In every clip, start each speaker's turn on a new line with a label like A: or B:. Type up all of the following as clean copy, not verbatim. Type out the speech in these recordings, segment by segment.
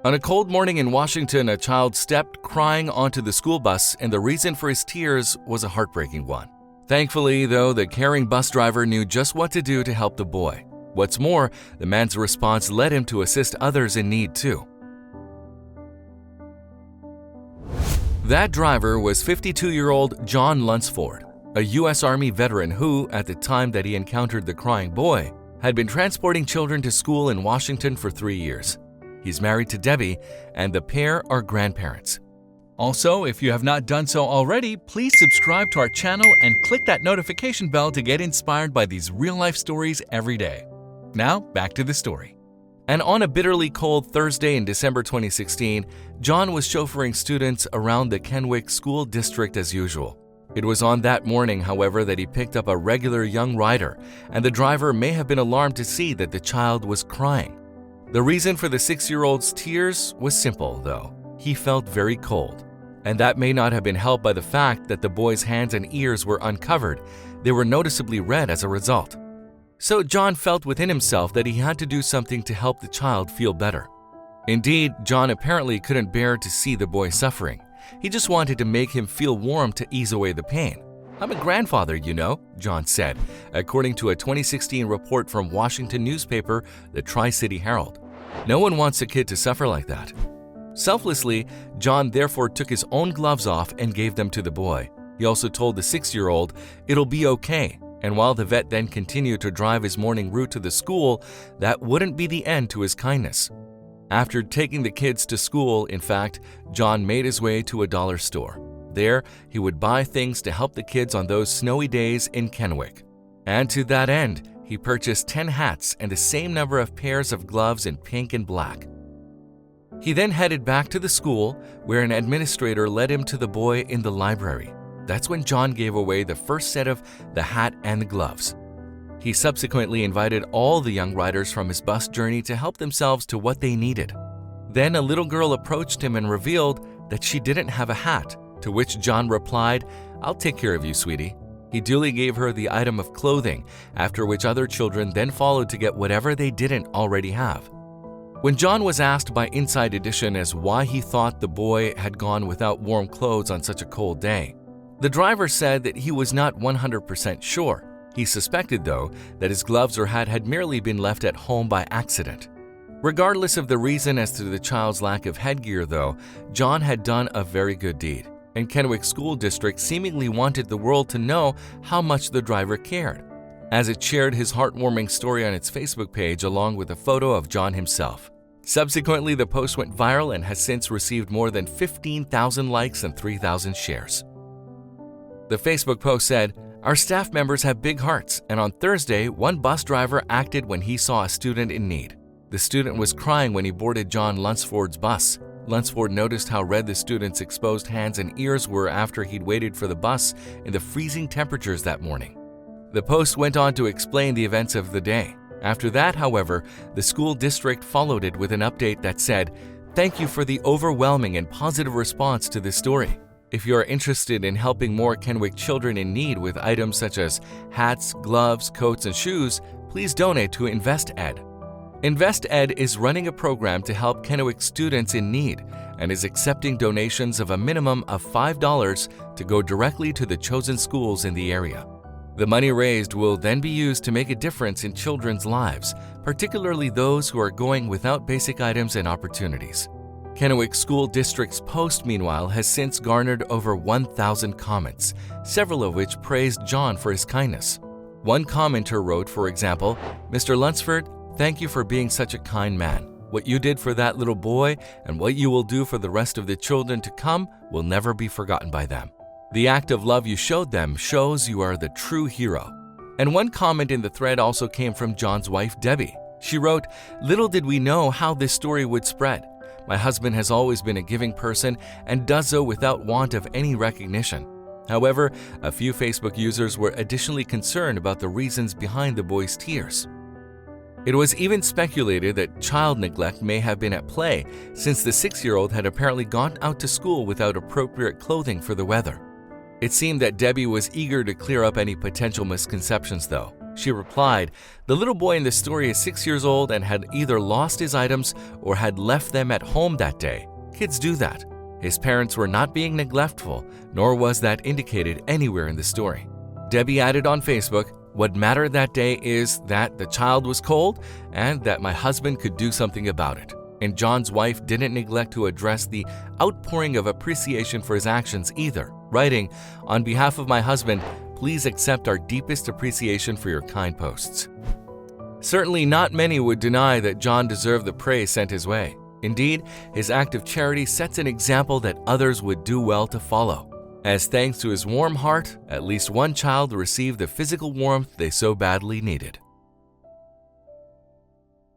A: On a cold morning in Washington, a child stepped crying onto the school bus, and the reason for his tears was a heartbreaking one. Thankfully, though, the caring bus driver knew just what to do to help the boy. What's more, the man's response led him to assist others in need too. That driver was 52-year-old John Lunsford, a U.S. Army veteran who, at the time that he encountered the crying boy, had been transporting children to school in Washington for 3 years. He's married to Debbie, and the pair are grandparents. Also, if you have not done so already, please subscribe to our channel and click that notification bell to get inspired by these real-life stories every day. Now, back to the story. And on a bitterly cold Thursday in December 2016, John was chauffeuring students around the Kennewick School District as usual. It was on that morning, however, that he picked up a regular young rider, and the driver may have been alarmed to see that the child was crying. The reason for the 6-year-old's tears was simple, though. He felt very cold. And that may not have been helped by the fact that the boy's hands and ears were uncovered. They were noticeably red as a result. So John felt within himself that he had to do something to help the child feel better. Indeed, John apparently couldn't bear to see the boy suffering. He just wanted to make him feel warm to ease away the pain. "I'm a grandfather, you know," John said, according to a 2016 report from Washington newspaper, the Tri-City Herald. No one wants a kid to suffer like that. Selflessly, John therefore took his own gloves off and gave them to the boy. He also told the 6-year-old, "It'll be okay." And while the vet then continued to drive his morning route to the school, that wouldn't be the end to his kindness. After taking the kids to school, in fact, John made his way to a dollar store. There, he would buy things to help the kids on those snowy days in Kennewick. And to that end, he purchased 10 hats and the same number of pairs of gloves in pink and black. He then headed back to the school, where an administrator led him to the boy in the library. That's when John gave away the first set of the hat and the gloves. He subsequently invited all the young riders from his bus journey to help themselves to what they needed. Then a little girl approached him and revealed that she didn't have a hat, to which John replied, "I'll take care of you, sweetie." He duly gave her the item of clothing, after which other children then followed to get whatever they didn't already have. When John was asked by Inside Edition as why he thought the boy had gone without warm clothes on such a cold day, the driver said that he was not 100% sure. He suspected, though, that his gloves or hat had merely been left at home by accident. Regardless of the reason as to the child's lack of headgear, though, John had done a very good deed, and Kennewick School District seemingly wanted the world to know how much the driver cared, as it shared his heartwarming story on its Facebook page along with a photo of John himself. Subsequently, the post went viral and has since received more than 15,000 likes and 3,000 shares. The Facebook post said, "Our staff members have big hearts, and on Thursday, one bus driver acted when he saw a student in need. The student was crying when he boarded John Lunsford's bus. Lunsford noticed how red the student's exposed hands and ears were after he'd waited for the bus in the freezing temperatures that morning." The post went on to explain the events of the day. After that, however, the school district followed it with an update that said, "Thank you for the overwhelming and positive response to this story. If you are interested in helping more Kennewick children in need with items such as hats, gloves, coats, and shoes, please donate to InvestEd." InvestEd is running a program to help Kennewick students in need and is accepting donations of a minimum of $5 to go directly to the chosen schools in the area. The money raised will then be used to make a difference in children's lives, particularly those who are going without basic items and opportunities. Kennewick School District's post, meanwhile, has since garnered over 1,000 comments, several of which praised John for his kindness. One commenter wrote, for example, "Mr. Lunsford, thank you for being such a kind man. What you did for that little boy and what you will do for the rest of the children to come will never be forgotten by them. The act of love you showed them shows you are the true hero." And one comment in the thread also came from John's wife, Debbie. She wrote, "Little did we know how this story would spread. My husband has always been a giving person and does so without want of any recognition." However, a few Facebook users were additionally concerned about the reasons behind the boy's tears. It was even speculated that child neglect may have been at play, since the 6-year-old had apparently gone out to school without appropriate clothing for the weather. It seemed that Debbie was eager to clear up any potential misconceptions, though. She replied, "The little boy in the story is 6 years old and had either lost his items or had left them at home that day. Kids do that. His parents were not being neglectful, nor was that indicated anywhere in the story." Debbie added on Facebook, "What mattered that day is that the child was cold and that my husband could do something about it. And John's wife didn't neglect to address the outpouring of appreciation for his actions either, writing, 'On behalf of my husband, please accept our deepest appreciation for your kind posts.'" Certainly not many would deny that John deserved the praise sent his way. Indeed, his act of charity sets an example that others would do well to follow. As thanks to his warm heart, at least one child received the physical warmth they so badly needed.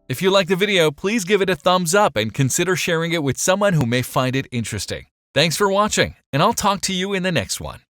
A: If you liked the video, please give it a thumbs up and consider sharing it with someone who may find it interesting. Thanks for watching, and I'll talk to you in the next one.